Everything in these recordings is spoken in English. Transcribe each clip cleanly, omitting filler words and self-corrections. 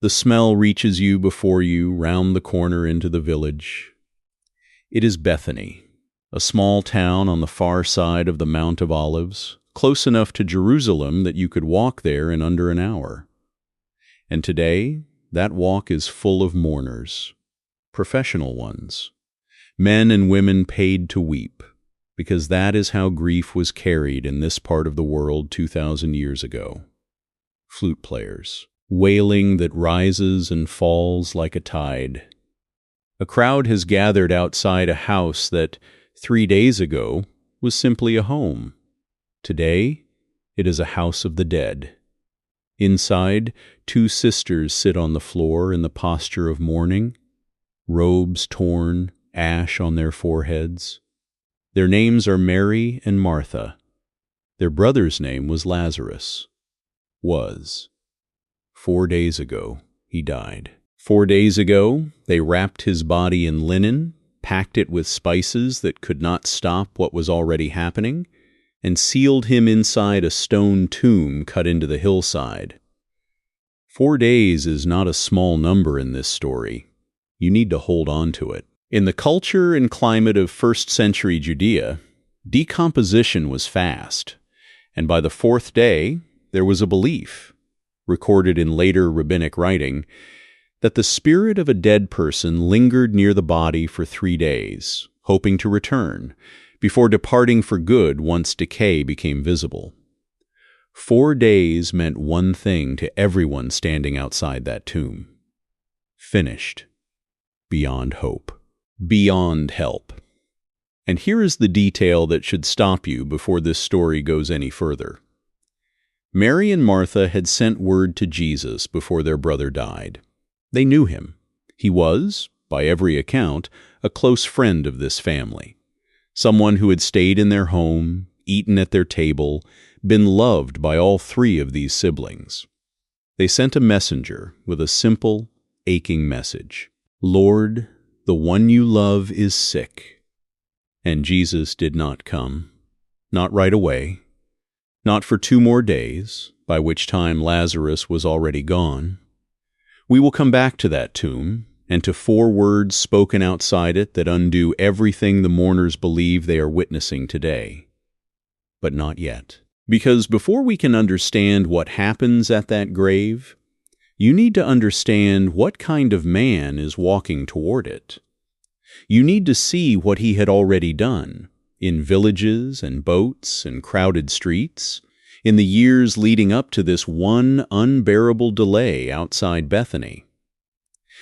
The smell reaches you before you, round the corner into the village. It is Bethany, a small town on the far side of the Mount of Olives, close enough to Jerusalem that you could walk there in under an hour. And today, that walk is full of mourners, professional ones, men and women paid to weep, because that is how grief was carried in this part of the world 2,000 years ago. Flute players, wailing that rises and falls like a tide. A crowd has gathered outside a house that 3 days ago was simply a home. Today, it is a house of the dead. Inside, 2 sisters sit on the floor in the posture of mourning, robes torn, ash on their foreheads. Their names are Mary and Martha. Their brother's name was Lazarus. 4 days ago, he died. 4 days ago, they wrapped his body in linen, packed it with spices that could not stop what was already happening, and sealed him inside a stone tomb cut into the hillside. 4 days is not a small number in this story. You need to hold on to it. In the culture and climate of first-century Judea, decomposition was fast, and by the 4th day, there was a belief, recorded in later rabbinic writing, that the spirit of a dead person lingered near the body for 3 days, hoping to return, before departing for good once decay became visible. 4 days meant one thing to everyone standing outside that tomb: finished, beyond hope, beyond help. And here is the detail that should stop you before this story goes any further. Mary and Martha had sent word to Jesus before their brother died. They knew him. He was, by every account, a close friend of this family, someone who had stayed in their home, eaten at their table, been loved by all 3 of these siblings. They sent a messenger with a simple, aching message: "Lord, the one you love is sick." And Jesus did not come, not right away, not for 2 more days, by which time Lazarus was already gone. We will come back to that tomb, and to 4 words spoken outside it that undo everything the mourners believe they are witnessing today. But not yet. Because before we can understand what happens at that grave, you need to understand what kind of man is walking toward it. You need to see what he had already done, in villages and boats and crowded streets, in the years leading up to this one unbearable delay outside Bethany.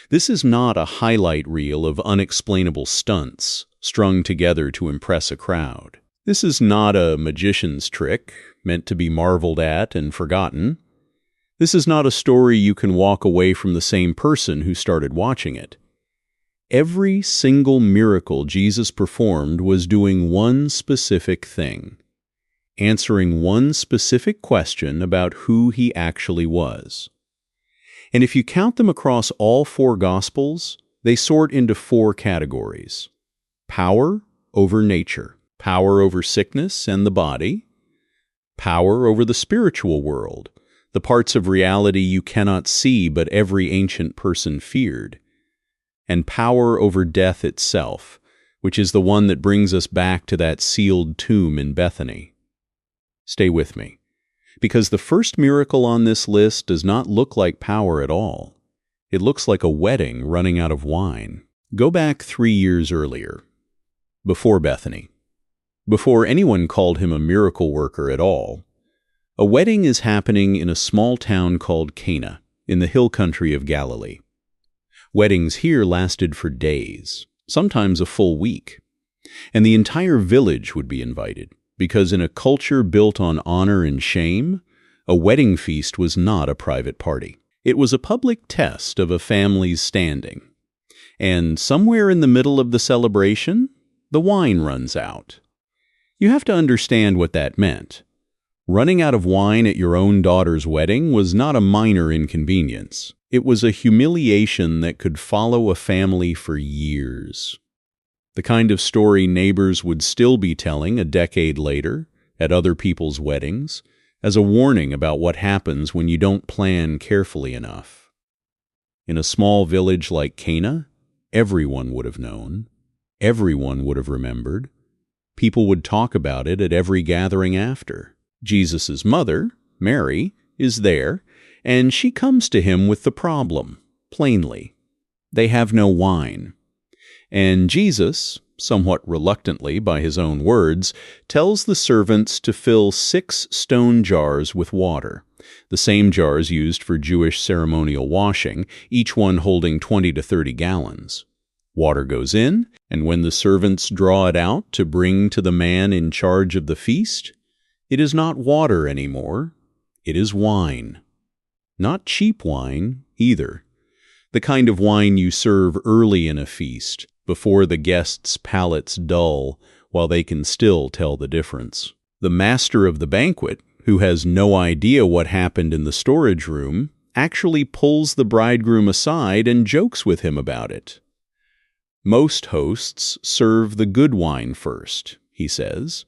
This is not a highlight reel of unexplainable stunts strung together to impress a crowd. This is not a magician's trick meant to be marveled at and forgotten. This is not a story you can walk away from the same person who started watching it. Every single miracle Jesus performed was doing one specific thing: answering one specific question about who he actually was. And if you count them across all 4 Gospels, they sort into 4 categories: power over nature, power over sickness and the body, power over the spiritual world, the parts of reality you cannot see but every ancient person feared, and power over death itself, which is the one that brings us back to that sealed tomb in Bethany. Stay with me, because the first miracle on this list does not look like power at all. It looks like a wedding running out of wine. Go back 3 years earlier, before Bethany, before anyone called him a miracle worker at all. A wedding is happening in a small town called Cana, in the hill country of Galilee. Weddings here lasted for days, sometimes a full week, and the entire village would be invited, because in a culture built on honor and shame, a wedding feast was not a private party. It was a public test of a family's standing. And somewhere in the middle of the celebration, the wine runs out. You have to understand what that meant. Running out of wine at your own daughter's wedding was not a minor inconvenience. It was a humiliation that could follow a family for years. The kind of story neighbors would still be telling a decade later at other people's weddings as a warning about what happens when you don't plan carefully enough. In a small village like Cana, everyone would have known. Everyone would have remembered. People would talk about it at every gathering after. Jesus' mother, Mary, is there, and she comes to him with the problem, plainly. They have no wine. And Jesus, somewhat reluctantly by his own words, tells the servants to fill 6 stone jars with water, the same jars used for Jewish ceremonial washing, each one holding 20 to 30 gallons. Water goes in, and when the servants draw it out to bring to the man in charge of the feast, it is not water anymore, it is wine. Not cheap wine, either. The kind of wine you serve early in a feast, before the guests' palates dull, while they can still tell the difference. The master of the banquet, who has no idea what happened in the storage room, actually pulls the bridegroom aside and jokes with him about it. Most hosts serve the good wine first, he says,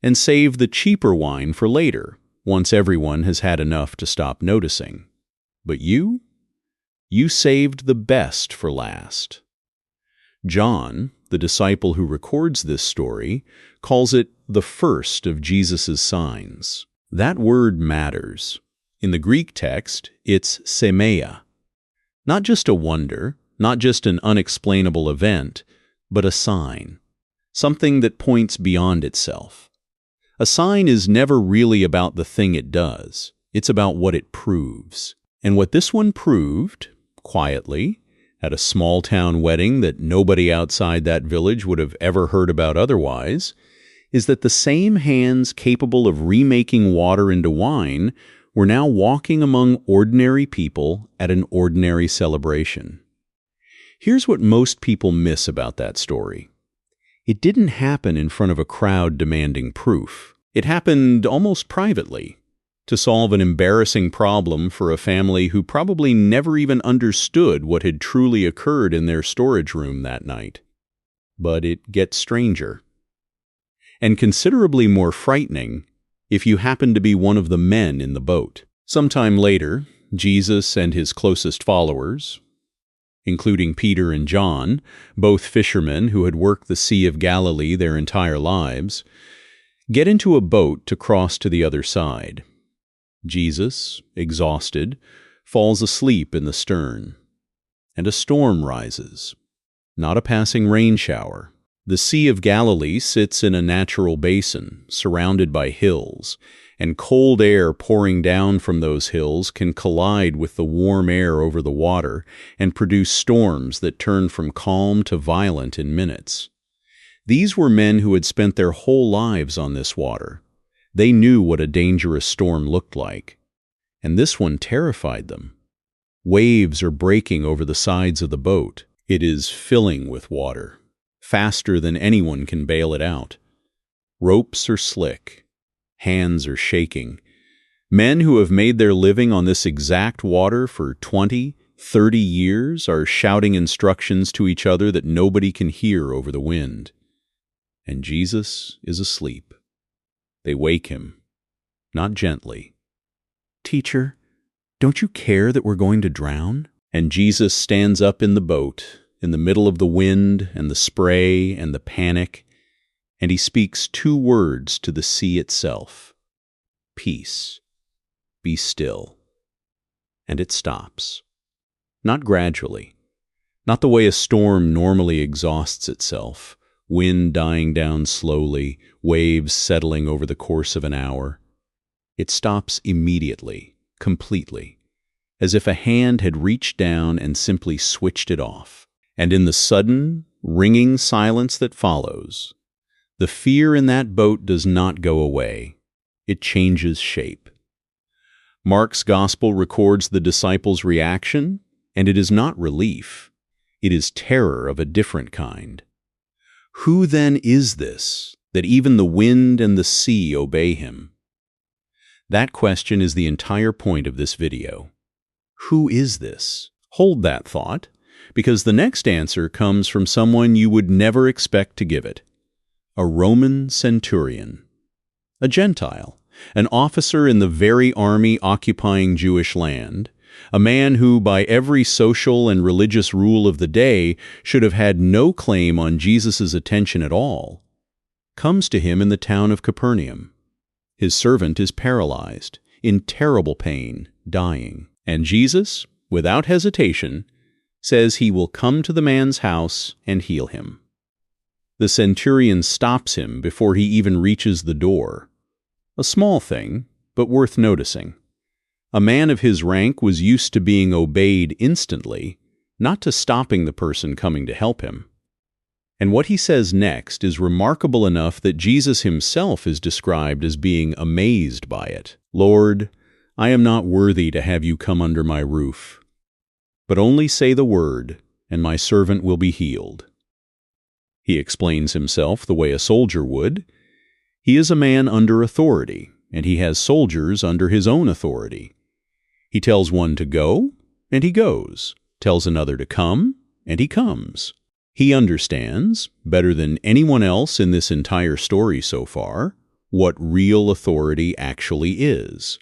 and save the cheaper wine for later, once everyone has had enough to stop noticing. But you saved the best for last. John, the disciple who records this story, calls it the first of Jesus' signs. That word matters. In the Greek text, it's semeia. Not just a wonder, not just an unexplainable event, but a sign. Something that points beyond itself. A sign is never really about the thing it does. It's about what it proves. And what this one proved, quietly, at a small-town wedding that nobody outside that village would have ever heard about otherwise, is that the same hands capable of remaking water into wine were now walking among ordinary people at an ordinary celebration. Here's what most people miss about that story. It didn't happen in front of a crowd demanding proof. It happened almost privately, to solve an embarrassing problem for a family who probably never even understood what had truly occurred in their storage room that night. But it gets stranger. And considerably more frightening if you happen to be one of the men in the boat. Sometime later, Jesus and his closest followers, including Peter and John, both fishermen who had worked the Sea of Galilee their entire lives, get into a boat to cross to the other side. Jesus, exhausted, falls asleep in the stern, and a storm rises. Not a passing rain shower. The Sea of Galilee sits in a natural basin, surrounded by hills, and cold air pouring down from those hills can collide with the warm air over the water and produce storms that turn from calm to violent in minutes. These were men who had spent their whole lives on this water. They knew what a dangerous storm looked like, and this one terrified them. Waves are breaking over the sides of the boat. It is filling with water, faster than anyone can bail it out. Ropes are slick. Hands are shaking. Men who have made their living on this exact water for 20, 30 years are shouting instructions to each other that nobody can hear over the wind. And Jesus is asleep. They wake him, not gently. "Teacher, don't you care that we're going to drown?" And Jesus stands up in the boat, in the middle of the wind and the spray and the panic, and he speaks 2 words to the sea itself. Peace. Be still. And it stops. Not gradually. Not the way a storm normally exhausts itself. Wind dying down slowly, waves settling over the course of an hour. It stops immediately, completely, as if a hand had reached down and simply switched it off. And in the sudden, ringing silence that follows, the fear in that boat does not go away. It changes shape. Mark's gospel records the disciples' reaction, and it is not relief. It is terror of a different kind. Who then is this, that even the wind and the sea obey him? That question is the entire point of this video. Who is this? Hold that thought, because the next answer comes from someone you would never expect to give it. A Roman centurion. A Gentile, an officer in the very army occupying Jewish land, A man who, by every social and religious rule of the day, should have had no claim on Jesus' attention at all, comes to him in the town of Capernaum. His servant is paralyzed, in terrible pain, dying. And Jesus, without hesitation, says he will come to the man's house and heal him. The centurion stops him before he even reaches the door. A small thing, but worth noticing. A man of his rank was used to being obeyed instantly, not to stopping the person coming to help him. And what he says next is remarkable enough that Jesus himself is described as being amazed by it. "Lord, I am not worthy to have you come under my roof, but only say the word, and my servant will be healed." He explains himself the way a soldier would. He is a man under authority, and he has soldiers under his own authority. He tells one to go, and he goes. Tells another to come, and he comes. He understands, better than anyone else in this entire story so far, what real authority actually is.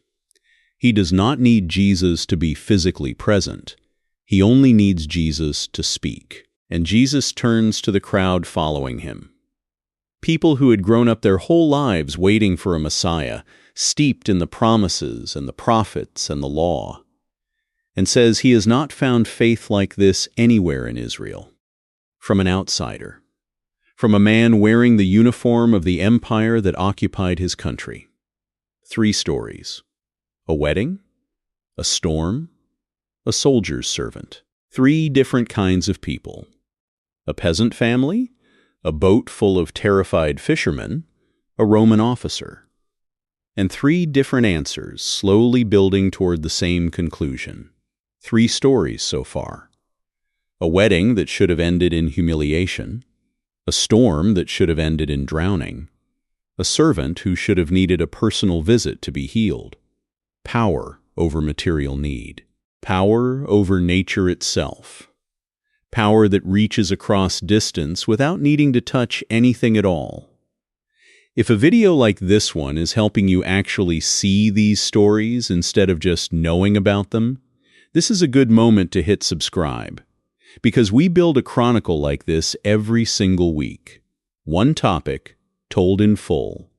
He does not need Jesus to be physically present. He only needs Jesus to speak. And Jesus turns to the crowd following him. People who had grown up their whole lives waiting for a Messiah, steeped in the promises and the prophets and the law, and says he has not found faith like this anywhere in Israel. From an outsider, from a man wearing the uniform of the empire that occupied his country. 3 stories: a wedding, a storm, a soldier's servant. 3 different kinds of people. A peasant family, a boat full of terrified fishermen, a Roman officer. And 3 different answers slowly building toward the same conclusion. 3 stories so far. A wedding that should have ended in humiliation, a storm that should have ended in drowning, a servant who should have needed a personal visit to be healed. Power over material need. Power over nature itself. Power that reaches across distance without needing to touch anything at all. If a video like this one is helping you actually see these stories instead of just knowing about them, this is a good moment to hit subscribe, because we build a chronicle like this every single week. One topic, told in full,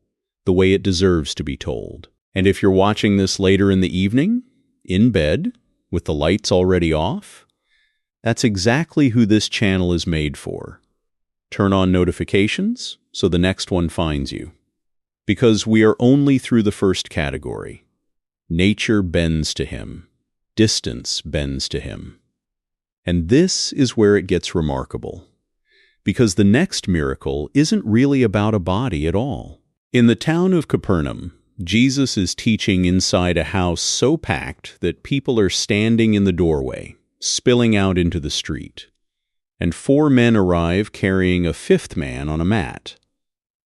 the way it deserves to be told. And if you're watching this later in the evening, in bed, with the lights already off, that's exactly who this channel is made for. Turn on notifications so the next one finds you. Because we are only through the first category. Nature bends to him. Distance bends to him. And this is where it gets remarkable. Because the next miracle isn't really about a body at all. In the town of Capernaum, Jesus is teaching inside a house so packed that people are standing in the doorway, spilling out into the street. And 4 men arrive carrying a 5th man on a mat.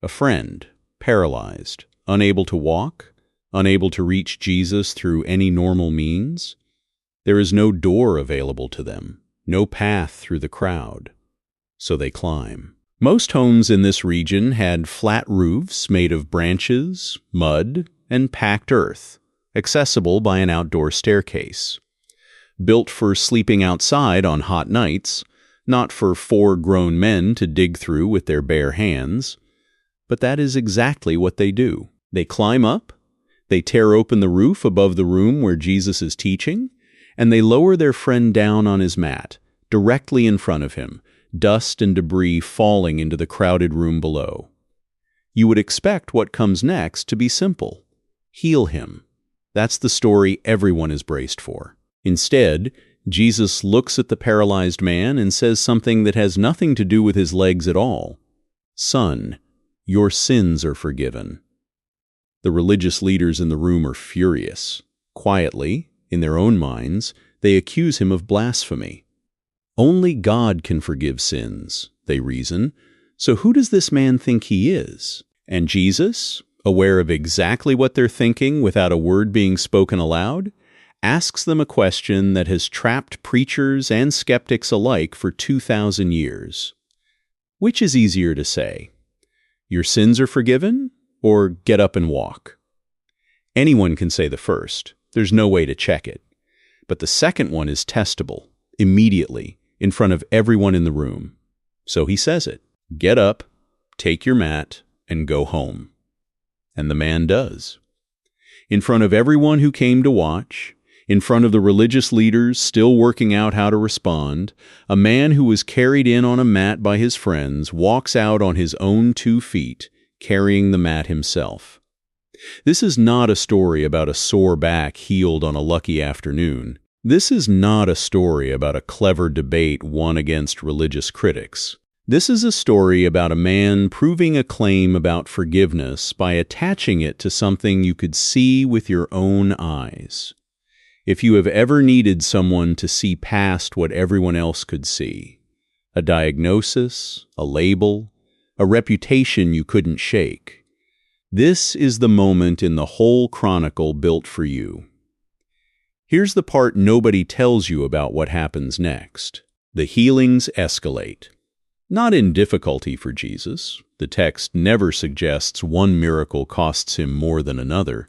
A friend, paralyzed, unable to walk, unable to reach Jesus through any normal means. There is no door available to them, no path through the crowd. So they climb. Most homes in this region had flat roofs made of branches, mud, and packed earth, accessible by an outdoor staircase. Built for sleeping outside on hot nights, not for 4 grown men to dig through with their bare hands. But that is exactly what they do. They climb up, they tear open the roof above the room where Jesus is teaching, and they lower their friend down on his mat, directly in front of him, dust and debris falling into the crowded room below. You would expect what comes next to be simple. Heal him. That's the story everyone is braced for. Instead, Jesus looks at the paralyzed man and says something that has nothing to do with his legs at all. "Son, your sins are forgiven." The religious leaders in the room are furious. Quietly, in their own minds, they accuse him of blasphemy. Only God can forgive sins, they reason, so who does this man think he is? And Jesus, aware of exactly what they're thinking without a word being spoken aloud, asks them a question that has trapped preachers and skeptics alike for 2,000 years. Which is easier to say? Your sins are forgiven, or get up and walk? Anyone can say the first. There's no way to check it. But the second one is testable, immediately, in front of everyone in the room. So he says it. Get up, take your mat, and go home. And the man does. In front of everyone who came to watch, in front of the religious leaders still working out how to respond, a man who was carried in on a mat by his friends walks out on his own 2 feet, carrying the mat himself. This is not a story about a sore back healed on a lucky afternoon. This is not a story about a clever debate won against religious critics. This is a story about a man proving a claim about forgiveness by attaching it to something you could see with your own eyes. If you have ever needed someone to see past what everyone else could see, a diagnosis, a label, a reputation you couldn't shake, this is the moment in the whole chronicle built for you. Here's the part nobody tells you about what happens next. The healings escalate. Not in difficulty for Jesus. The text never suggests one miracle costs him more than another,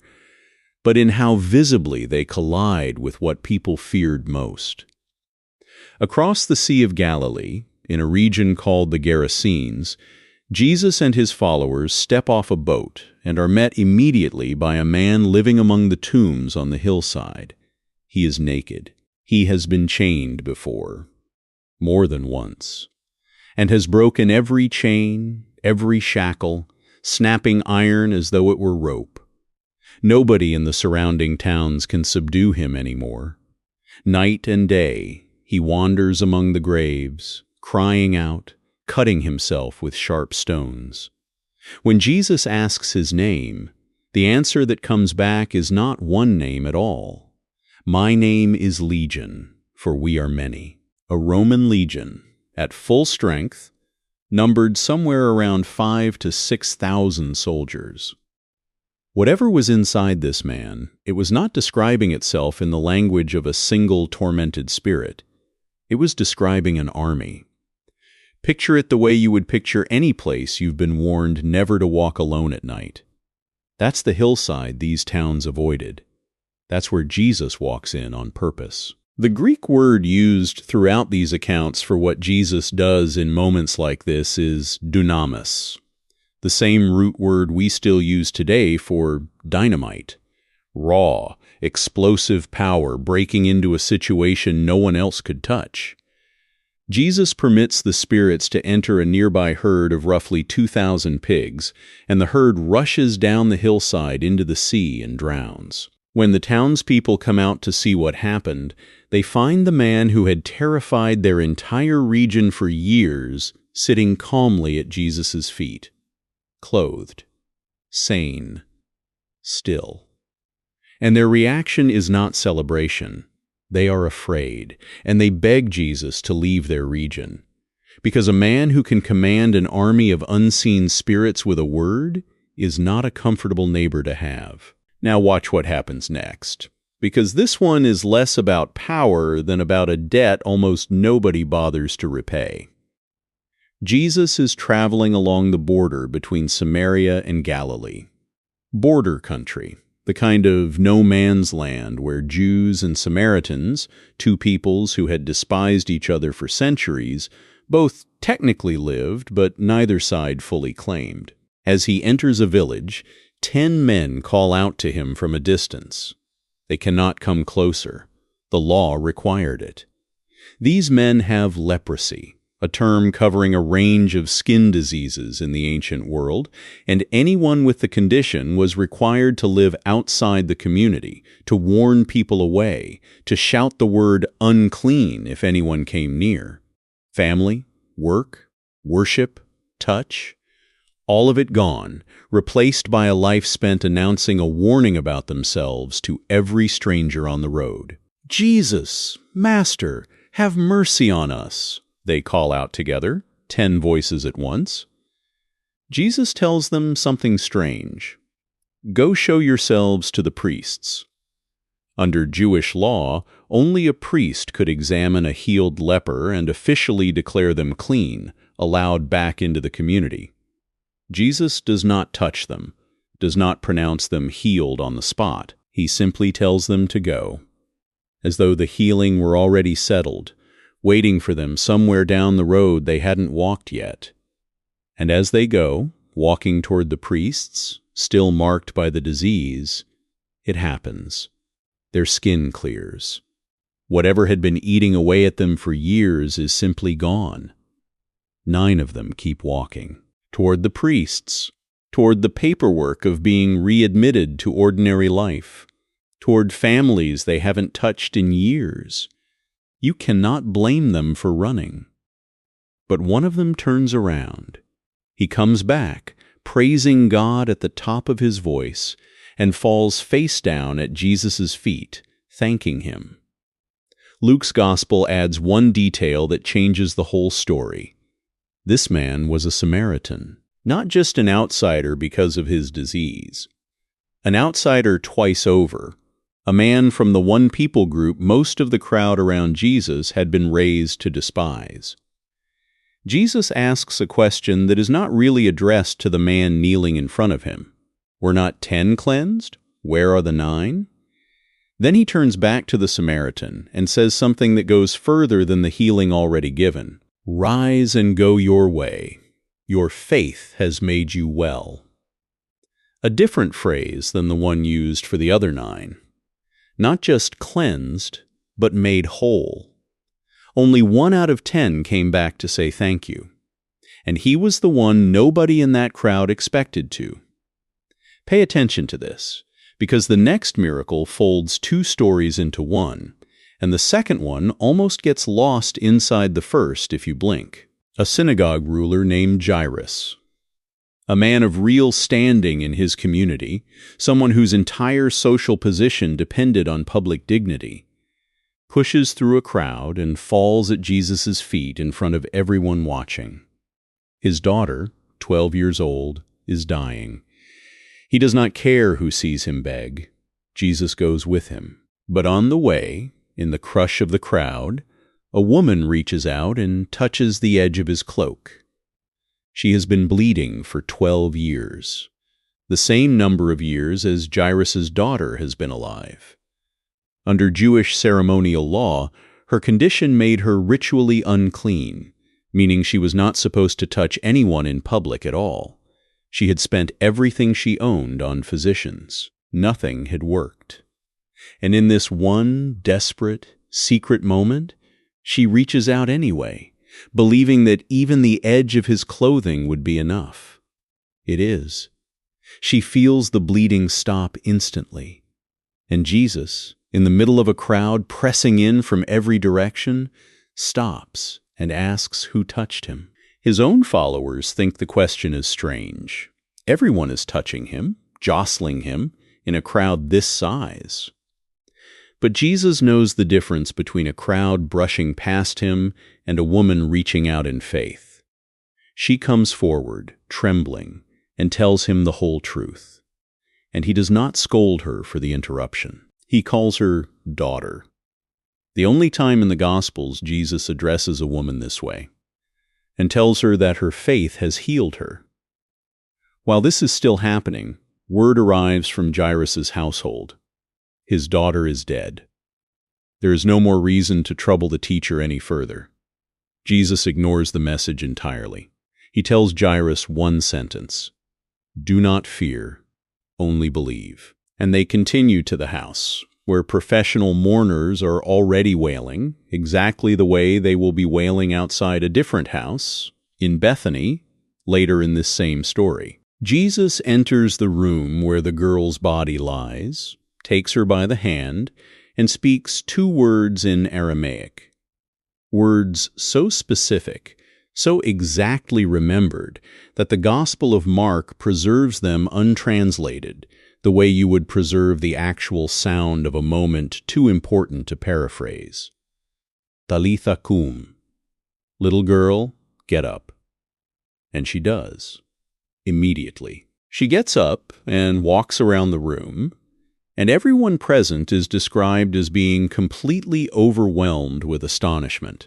but in how visibly they collide with what people feared most. Across the Sea of Galilee, in a region called the Gerasenes, Jesus and his followers step off a boat and are met immediately by a man living among the tombs on the hillside. He is naked. He has been chained before, more than once, and has broken every chain, every shackle, snapping iron as though it were rope. Nobody in the surrounding towns can subdue him anymore. Night and day, he wanders among the graves, crying out, cutting himself with sharp stones. When Jesus asks his name, the answer that comes back is not one name at all. My name is Legion, for we are many. A Roman legion, at full strength, numbered somewhere around 5,000 to 6,000 soldiers. Whatever was inside this man, it was not describing itself in the language of a single tormented spirit. It was describing an army. Picture it the way you would picture any place you've been warned never to walk alone at night. That's the hillside these towns avoided. That's where Jesus walks in on purpose. The Greek word used throughout these accounts for what Jesus does in moments like this is dunamis, the same root word we still use today for dynamite. Raw, explosive power breaking into a situation no one else could touch. Jesus permits the spirits to enter a nearby herd of roughly 2,000 pigs, and the herd rushes down the hillside into the sea and drowns. When the townspeople come out to see what happened, they find the man who had terrified their entire region for years sitting calmly at Jesus' feet, clothed, sane, still. And their reaction is not celebration. They are afraid, and they beg Jesus to leave their region. Because a man who can command an army of unseen spirits with a word is not a comfortable neighbor to have. Now watch what happens next, because this one is less about power than about a debt almost nobody bothers to repay. Jesus is traveling along the border between Samaria and Galilee. Border country. The kind of no-man's land where Jews and Samaritans, two peoples who had despised each other for centuries, both technically lived, but neither side fully claimed. As he enters a village, 10 men call out to him from a distance. They cannot come closer. The law required it. These men have leprosy, a term covering a range of skin diseases in the ancient world, and anyone with the condition was required to live outside the community, to warn people away, to shout the word unclean if anyone came near. Family, work, worship, touch, all of it gone, replaced by a life spent announcing a warning about themselves to every stranger on the road. Jesus, Master, have mercy on us, they call out together, 10 voices at once. Jesus tells them something strange. Go show yourselves to the priests. Under Jewish law, only a priest could examine a healed leper and officially declare them clean, allowed back into the community. Jesus does not touch them, does not pronounce them healed on the spot. He simply tells them to go. as though the healing were already settled, waiting for them somewhere down the road they hadn't walked yet. And as they go, walking toward the priests, still marked by the disease, it happens. Their skin clears. Whatever had been eating away at them for years is simply gone. 9 of them keep walking. Toward the priests, toward the paperwork of being readmitted to ordinary life, toward families they haven't touched in years. You cannot blame them for running. But one of them turns around. He comes back, praising God at the top of his voice, and falls face down at Jesus' feet, thanking him. Luke's gospel adds one detail that changes the whole story. This man was a Samaritan, not just an outsider because of his disease. An outsider twice over, a man from the one people group most of the crowd around Jesus had been raised to despise. Jesus asks a question that is not really addressed to the man kneeling in front of him. Were not 10 cleansed? Where are the 9? Then he turns back to the Samaritan and says something that goes further than the healing already given. Rise and go your way. Your faith has made you well. A different phrase than the one used for the other 9. Not just cleansed, but made whole. Only 1 out of 10 came back to say thank you. And he was the one nobody in that crowd expected to. Pay attention to this, because the next miracle folds 2 stories into one, and the second one almost gets lost inside the first if you blink. A synagogue ruler named Jairus, a man of real standing in his community, someone whose entire social position depended on public dignity, pushes through a crowd and falls at Jesus' feet in front of everyone watching. His daughter, 12 years old, is dying. He does not care who sees him beg. Jesus goes with him. But on the way, in the crush of the crowd, a woman reaches out and touches the edge of his cloak. She has been bleeding for 12 years, the same number of years as Jairus' daughter has been alive. Under Jewish ceremonial law, her condition made her ritually unclean, meaning she was not supposed to touch anyone in public at all. She had spent everything she owned on physicians. Nothing had worked. And in this one desperate, secret moment, she reaches out anyway, believing that even the edge of his clothing would be enough. It is. She feels the bleeding stop instantly. And Jesus, in the middle of a crowd pressing in from every direction, stops and asks who touched him. His own followers think the question is strange. Everyone is touching him, jostling him, in a crowd this size. But Jesus knows the difference between a crowd brushing past him and a woman reaching out in faith. She comes forward, trembling, and tells him the whole truth. And he does not scold her for the interruption. He calls her daughter. The only time in the Gospels Jesus addresses a woman this way, and tells her that her faith has healed her. While this is still happening, word arrives from Jairus' household. His daughter is dead. There is no more reason to trouble the teacher any further. Jesus ignores the message entirely. He tells Jairus one sentence, "Do not fear, only believe." And they continue to the house, where professional mourners are already wailing, exactly the way they will be wailing outside a different house, in Bethany, later in this same story. Jesus enters the room where the girl's body lies, takes her by the hand, and speaks 2 words in Aramaic. Words so specific, so exactly remembered, that the Gospel of Mark preserves them untranslated, the way you would preserve the actual sound of a moment too important to paraphrase. Talitha cum. Little girl, get up. And she does. Immediately. She gets up and walks around the room, and everyone present is described as being completely overwhelmed with astonishment.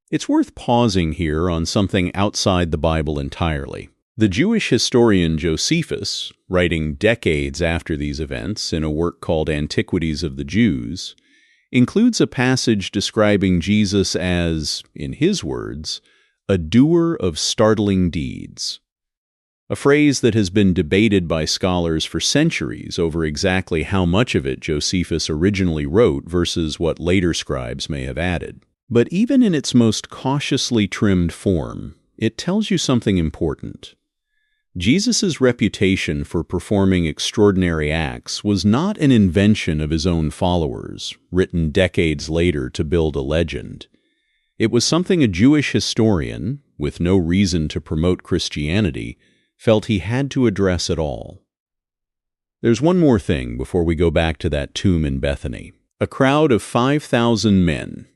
It's worth pausing here on something outside the Bible entirely. The Jewish historian Josephus, writing decades after these events in a work called Antiquities of the Jews, includes a passage describing Jesus as, in his words, a doer of startling deeds. A phrase that has been debated by scholars for centuries over exactly how much of it Josephus originally wrote versus what later scribes may have added. But even in its most cautiously trimmed form, it tells you something important. Jesus' reputation for performing extraordinary acts was not an invention of his own followers, written decades later to build a legend. It was something a Jewish historian, with no reason to promote Christianity, felt he had to address at all. There's one more thing before we go back to that tomb in Bethany. A crowd of 5,000 men,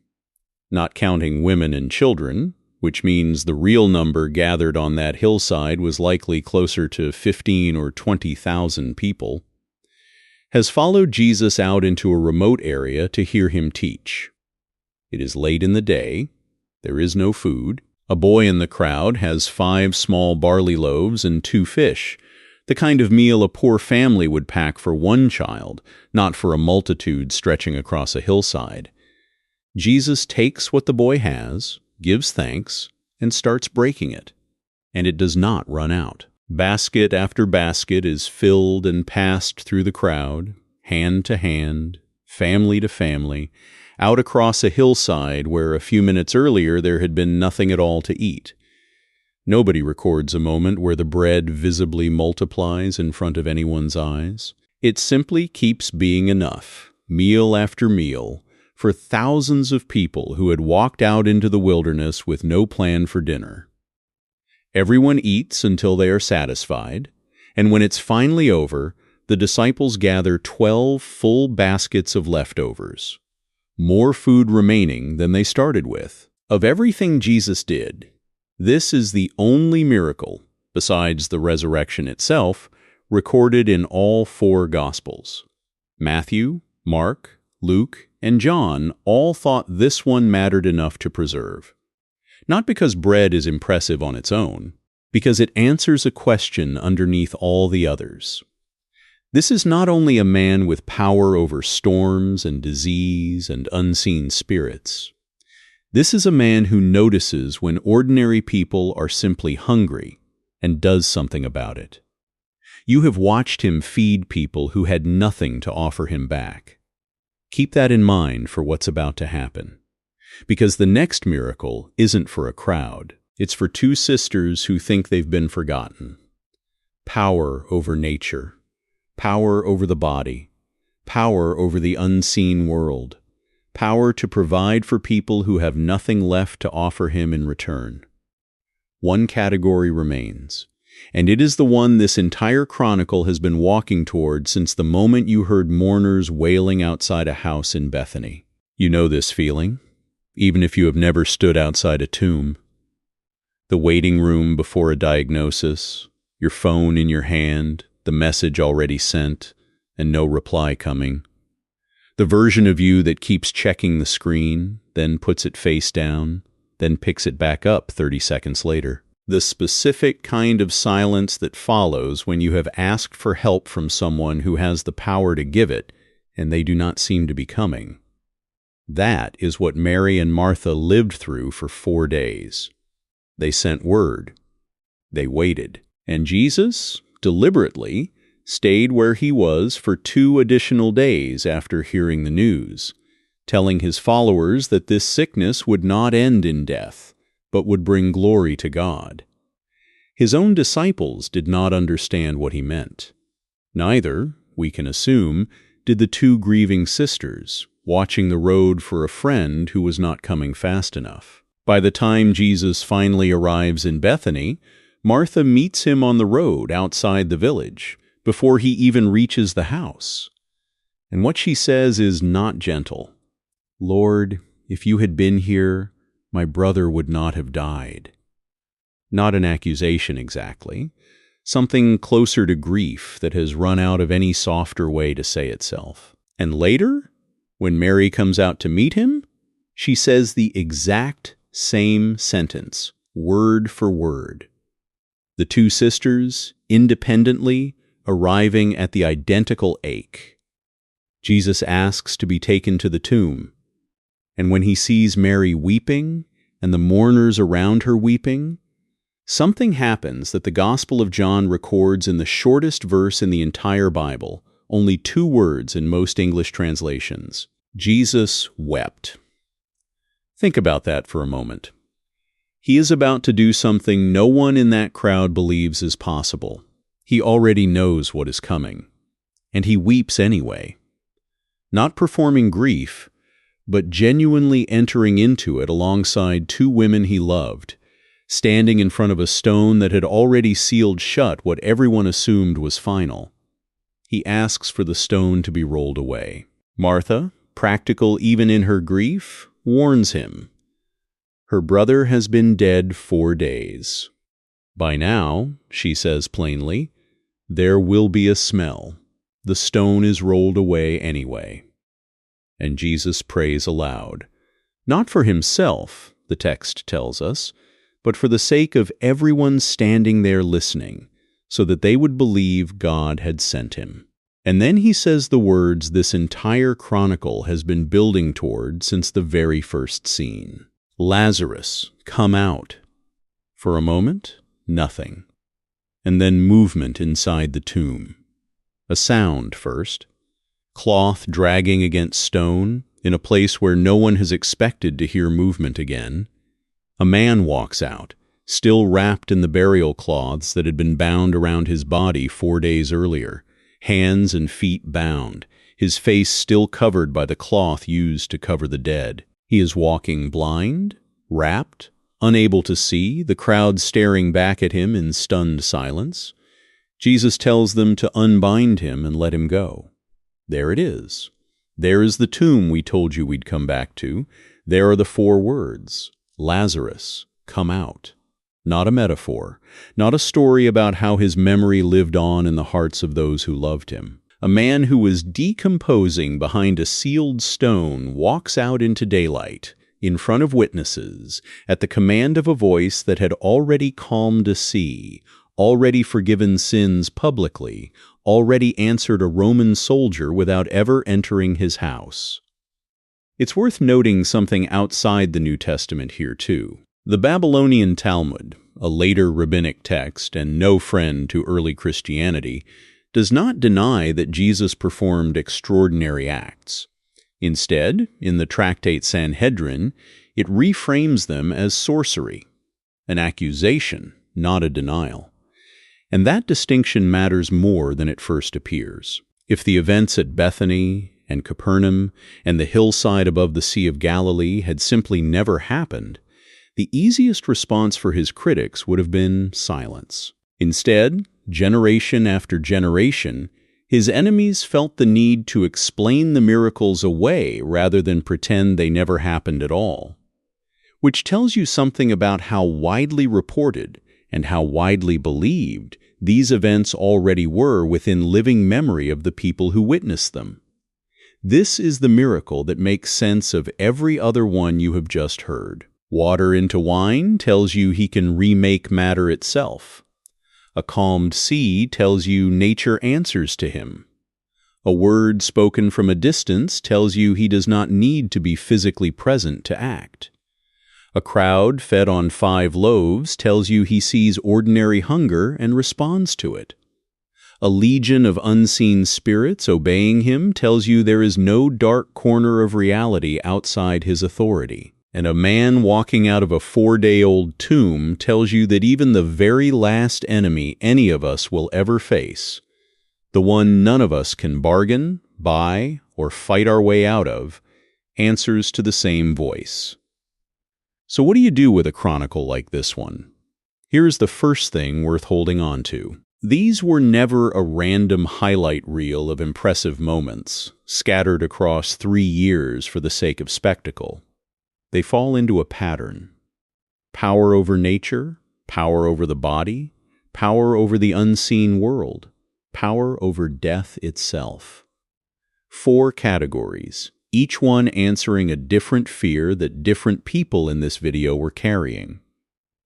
not counting women and children, which means the real number gathered on that hillside was likely closer to 15 or 20,000 people, has followed Jesus out into a remote area to hear him teach. It is late in the day. There is no food. A boy in the crowd has 5 small barley loaves and 2 fish, the kind of meal a poor family would pack for one child, not for a multitude stretching across a hillside. Jesus takes what the boy has, gives thanks, and starts breaking it. And it does not run out. Basket after basket is filled and passed through the crowd, hand to hand, family to family, out across a hillside where a few minutes earlier there had been nothing at all to eat. Nobody records a moment where the bread visibly multiplies in front of anyone's eyes. It simply keeps being enough, meal after meal, for thousands of people who had walked out into the wilderness with no plan for dinner. Everyone eats until they are satisfied, and when it's finally over, the disciples gather 12 full baskets of leftovers. More food remaining than they started with. Of everything Jesus did, this is the only miracle, besides the resurrection itself, recorded in all 4 Gospels. Matthew, Mark, Luke, and John all thought this one mattered enough to preserve. Not because bread is impressive on its own, because it answers a question underneath all the others. This is not only a man with power over storms and disease and unseen spirits. This is a man who notices when ordinary people are simply hungry and does something about it. You have watched him feed people who had nothing to offer him back. Keep that in mind for what's about to happen. Because the next miracle isn't for a crowd. It's for 2 sisters who think they've been forgotten. Power over nature. Power over the body, power over the unseen world, power to provide for people who have nothing left to offer him in return. One category remains, and it is the one this entire chronicle has been walking toward since the moment you heard mourners wailing outside a house in Bethany. You know this feeling, even if you have never stood outside a tomb. The waiting room before a diagnosis, your phone in your hand, the message already sent, and no reply coming. The version of you that keeps checking the screen, then puts it face down, then picks it back up 30 seconds later. The specific kind of silence that follows when you have asked for help from someone who has the power to give it, and they do not seem to be coming. That is what Mary and Martha lived through for 4 days. They sent word. They waited. And Jesus, deliberately, stayed where he was for 2 additional days after hearing the news, telling his followers that this sickness would not end in death, but would bring glory to God. His own disciples did not understand what he meant. Neither, we can assume, did the 2 grieving sisters, watching the road for a friend who was not coming fast enough. By the time Jesus finally arrives in Bethany, Martha meets him on the road outside the village, before he even reaches the house. And what she says is not gentle. "Lord, if you had been here, my brother would not have died." Not an accusation exactly, something closer to grief that has run out of any softer way to say itself. And later, when Mary comes out to meet him, she says the exact same sentence, word for word. The 2 sisters, independently, arriving at the identical ache. Jesus asks to be taken to the tomb. And when he sees Mary weeping and the mourners around her weeping, something happens that the Gospel of John records in the shortest verse in the entire Bible, only 2 words in most English translations. Jesus wept. Think about that for a moment. He is about to do something no one in that crowd believes is possible. He already knows what is coming, and he weeps anyway. Not performing grief, but genuinely entering into it alongside 2 women he loved, standing in front of a stone that had already sealed shut what everyone assumed was final. He asks for the stone to be rolled away. Martha, practical even in her grief, warns him. Her brother has been dead 4 days. By now, she says plainly, there will be a smell. The stone is rolled away anyway. And Jesus prays aloud, not for himself, the text tells us, but for the sake of everyone standing there listening, so that they would believe God had sent him. And then he says the words this entire chronicle has been building toward since the very first scene. Lazarus, come out. For a moment, nothing. And then movement inside the tomb. A sound first. Cloth dragging against stone, in a place where no one has expected to hear movement again. A man walks out, still wrapped in the burial cloths that had been bound around his body 4 days earlier, hands and feet bound, his face still covered by the cloth used to cover the dead. He is walking blind, wrapped, unable to see, the crowd staring back at him in stunned silence. Jesus tells them to unbind him and let him go. There it is. There is the tomb we told you we'd come back to. There are the 4 words, Lazarus, come out. Not a metaphor, not a story about how his memory lived on in the hearts of those who loved him. A man who was decomposing behind a sealed stone walks out into daylight, in front of witnesses, at the command of a voice that had already calmed a sea, already forgiven sins publicly, already answered a Roman soldier without ever entering his house. It's worth noting something outside the New Testament here, too. The Babylonian Talmud, a later rabbinic text and no friend to early Christianity, does not deny that Jesus performed extraordinary acts. Instead, in the tractate Sanhedrin, it reframes them as sorcery, an accusation, not a denial. And that distinction matters more than it first appears. If the events at Bethany and Capernaum and the hillside above the Sea of Galilee had simply never happened, the easiest response for his critics would have been silence. Instead, generation after generation, his enemies felt the need to explain the miracles away rather than pretend they never happened at all. Which tells you something about how widely reported and how widely believed these events already were within living memory of the people who witnessed them. This is the miracle that makes sense of every other one you have just heard. Water into wine tells you he can remake matter itself. A calmed sea tells you nature answers to him. A word spoken from a distance tells you he does not need to be physically present to act. A crowd fed on 5 loaves tells you he sees ordinary hunger and responds to it. A legion of unseen spirits obeying him tells you there is no dark corner of reality outside his authority. And a man walking out of a 4-day-old tomb tells you that even the very last enemy any of us will ever face, the one none of us can bargain, buy, or fight our way out of, answers to the same voice. So what do you do with a chronicle like this one? Here's the first thing worth holding on to. These were never a random highlight reel of impressive moments, scattered across 3 years for the sake of spectacle. They fall into a pattern. Power over nature, power over the body, power over the unseen world, power over death itself. 4 categories, each one answering a different fear that different people in this video were carrying.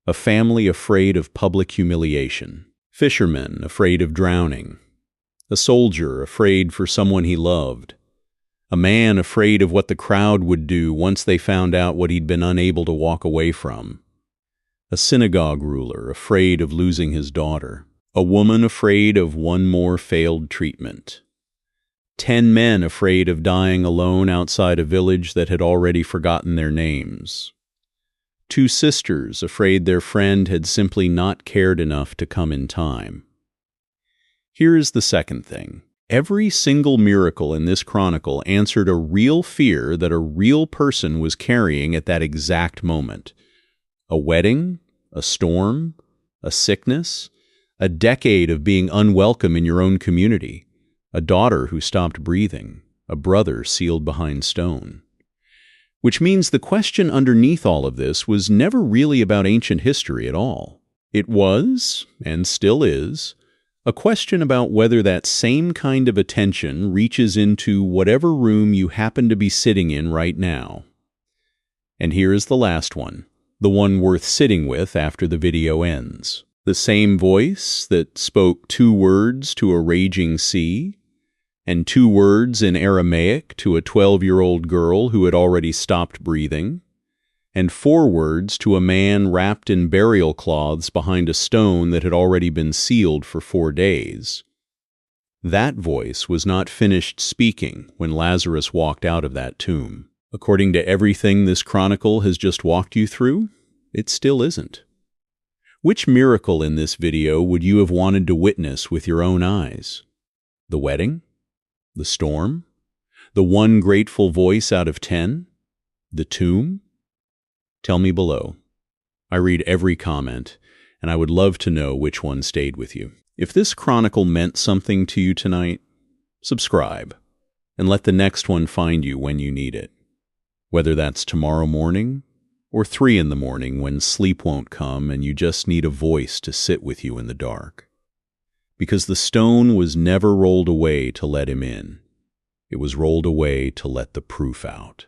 A family afraid of public humiliation. Fishermen afraid of drowning. A soldier afraid for someone he loved. A man afraid of what the crowd would do once they found out what he'd been unable to walk away from. A synagogue ruler afraid of losing his daughter. A woman afraid of one more failed treatment. 10 men afraid of dying alone outside a village that had already forgotten their names. 2 sisters afraid their friend had simply not cared enough to come in time. Here is the second thing. Every single miracle in this chronicle answered a real fear that a real person was carrying at that exact moment. A wedding, a storm, a sickness, a decade of being unwelcome in your own community, a daughter who stopped breathing, a brother sealed behind stone. Which means the question underneath all of this was never really about ancient history at all. It was, and still is, a question about whether that same kind of attention reaches into whatever room you happen to be sitting in right now. And here is the last one, the one worth sitting with after the video ends. The same voice that spoke 2 words to a raging sea, and 2 words in Aramaic to a 12-year-old girl who had already stopped breathing, and 4 words to a man wrapped in burial cloths behind a stone that had already been sealed for 4 days. That voice was not finished speaking when Lazarus walked out of that tomb. According to everything this chronicle has just walked you through, it still isn't. Which miracle in this video would you have wanted to witness with your own eyes? The wedding? The storm? The one grateful voice out of 10? The tomb? Tell me below. I read every comment, and I would love to know which one stayed with you. If this chronicle meant something to you tonight, subscribe, and let the next one find you when you need it. Whether that's tomorrow morning, or 3 in the morning when sleep won't come and you just need a voice to sit with you in the dark. Because the stone was never rolled away to let him in. It was rolled away to let the proof out.